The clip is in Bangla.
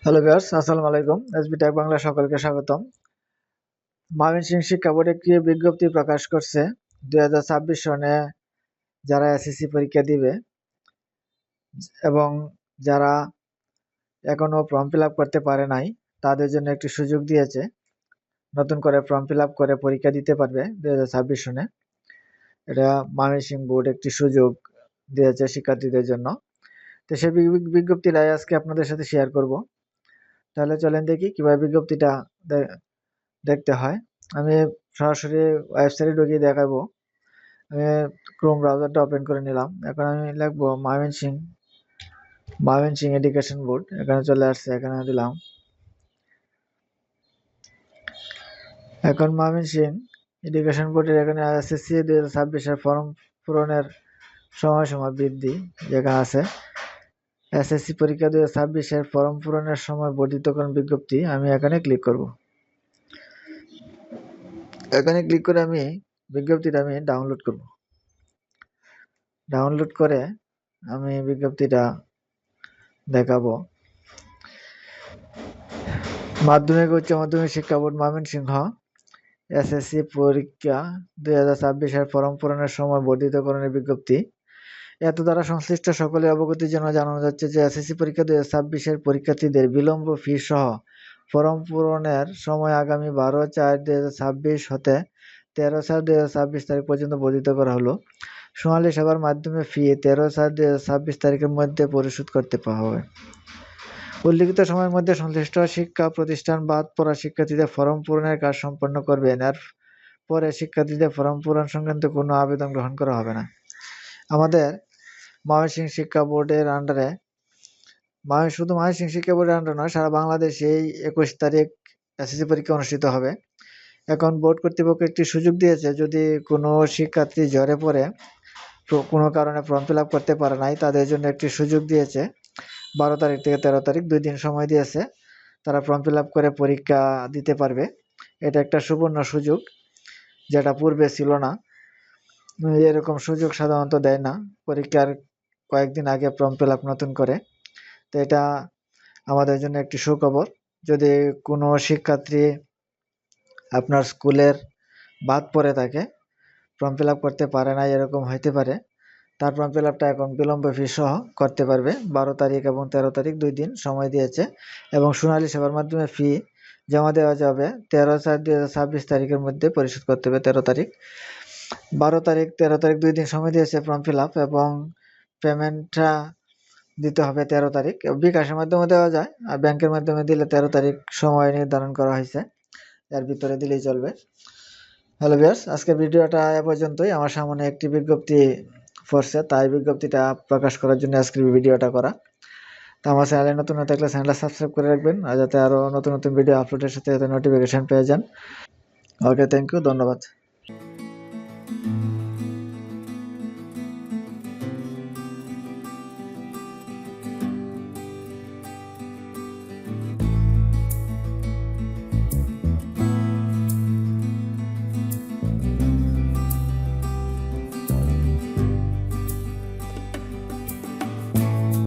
হ্যালো ভিউয়ার্স, আসসালামু আলাইকুম। এসবি টেক বাংলা সকলকে স্বাগতম। ময়মনসিংহ শিক্ষা বোর্ড একটি বিজ্ঞপ্তি প্রকাশ করছে 2026 সনে যারা এসএসসি পরীক্ষা দিবে এবং যারা এখনো ফর্ম ফিল আপ করতে পারে নাই তাদের জন্য একটি সুযোগ দিয়েছে। নতুন করে ফর্ম ফিল আপ করে পরীক্ষা দিতে পারবে 2026 সনে। এটা ময়মনসিংহ বোর্ড একটি সুযোগ দিয়েছে শিক্ষার্থীদের জন্য। তো সেই বিজ্ঞপ্তিটাই আজকে আপনাদের সাথে শেয়ার করব। তাহলে চলেন দেখি কিভাবে বিজ্ঞপ্তিটা দেখতে হয়। আমি সরাসরি ওয়েবসাইটে ঢুকিয়ে দেখাবো। আমি ক্রোম ব্রাউজারটা ওপেন করে নিলাম। এখন আমি লিখবো ময়মনসিংহ এডুকেশন বোর্ড। এখানে চলে আসছে, এখানে দিলাম। এখন ময়মনসিংহ এডুকেশন বোর্ডের এখানে এসএসসি 2026 ফর্ম পূরণের সময় বৃদ্ধি যেখানে আছে এসএসসি পরীক্ষা 2026 ফর্ম পূরণের সময় বর্ধিতকরণ বিজ্ঞপ্তি। আমি এখানে ক্লিক করব। এখানে ক্লিক করে আমি বিজ্ঞপ্তিটা ডাউনলোড করব। ডাউনলোড করে আমি বিজ্ঞপ্তিটা দেখাবো। মাধ্যমিক উচ্চ মাধ্যমিক শিক্ষা বোর্ড ময়মনসিংহ এসএসসি পরীক্ষা 2026 ফর্ম পূরণের সময় বর্ধিতকরণের বিজ্ঞপ্তি। এত দ্বারা সংশ্লিষ্ট সকলে অবগতির জন্য জানানো যাচ্ছে যে এসএসসি পরীক্ষা 2026 পরীক্ষার্থীদের বিলম্ব ফি সহ ফর্ম পূরণের সময় আগামী 12/4/2026 হতে 13/4/2026 তারিখ পর্যন্ত বর্ধিত করা হলো। সোনালী সেবার মাধ্যমে ফি 13/4/2026 তারিখের মধ্যে পরিশোধ করতে হবে। উল্লিখিত সময়ের মধ্যে সংশ্লিষ্ট শিক্ষা প্রতিষ্ঠান বাদ পড়া শিক্ষার্থীদের ফর্ম পূরণের কাজ সম্পন্ন করবেন। এর পরে শিক্ষার্থীদের ফর্ম পূরণ সংক্রান্ত কোনো আবেদন গ্রহণ করা হবে না। আমাদের ময়মনসিংহ শিক্ষা বোর্ডের আন্ডারে শুধু ময়মনসিংহ শিক্ষা বোর্ডের আন্ডারে নয়, সারা বাংলাদেশে এই 21 তারিখ এসএসসি পরীক্ষা অনুষ্ঠিত হবে। এখন বোর্ড কর্তৃপক্ষ একটি সুযোগ দিয়েছে, যদি কোনো শিক্ষার্থী জ্বরে পড়ে কোনো কারণে ফর্ম ফিল আপ করতে পারে নাই, তাদের জন্য একটি সুযোগ দিয়েছে। 12 তারিখ থেকে 13 তারিখ 2 দিন সময় দিয়েছে, তারা ফর্ম ফিল আপ করে পরীক্ষা দিতে পারবে। এটা একটা সুবর্ণ সুযোগ, যেটা পূর্বে ছিল না। এরকম সুযোগ সাধারণত দেয় না, পরীক্ষার কয়েকদিন আগে ফর্ম ফিল আপ নতুন করে। তো এটা আমাদের জন্য একটি সুখবর। যদি কোনো শিক্ষার্থী আপনার স্কুলের বাদ পড়ে থাকে, ফর্ম ফিল আপ করতে পারে না, এরকম হইতে পারে, তার ফর্ম ফিল আপটা এখন বিলম্ব ফি সহ করতে পারবে। 12 তারিখ এবং 13 তারিখ 2 দিন সময় দিয়েছে এবং সোনালী সেবার মাধ্যমে ফি জমা দেওয়া যাবে 13/4/2026 তারিখের মধ্যে পরিশোধ করতে হবে। 13 তারিখ 12 তারিখ 13 তারিখ 2 দিন সময় দিয়েছে ফর্ম ফিল আপ, এবং পেমেন্টটা দিতে হবে 13 তারিখ। বিকাশের মাধ্যমে দেওয়া যায়, আর ব্যাংকের মাধ্যমে দিলে 13 তারিখ সময় নির্ধারণ করা হয়েছে, এর ভিতরে দিলেই চলবে। হ্যালো ভিউয়ার্স, আজকের ভিডিওটা এ পর্যন্তই। আমার সামনে একটি বিজ্ঞপ্তি পড়ছে, তাই বিজ্ঞপ্তিটা প্রকাশ করার জন্য আজকের ভিডিওটা করা। তো আমার চ্যানেলে নতুন হয়ে থাকলে চ্যানেলটা সাবস্ক্রাইব করে রাখবেন, আর যাতে আরও নতুন নতুন ভিডিও আপলোডের সাথে যাতে নোটিফিকেশান পেয়ে যান। ওকে, থ্যাংক ইউ, ধন্যবাদ।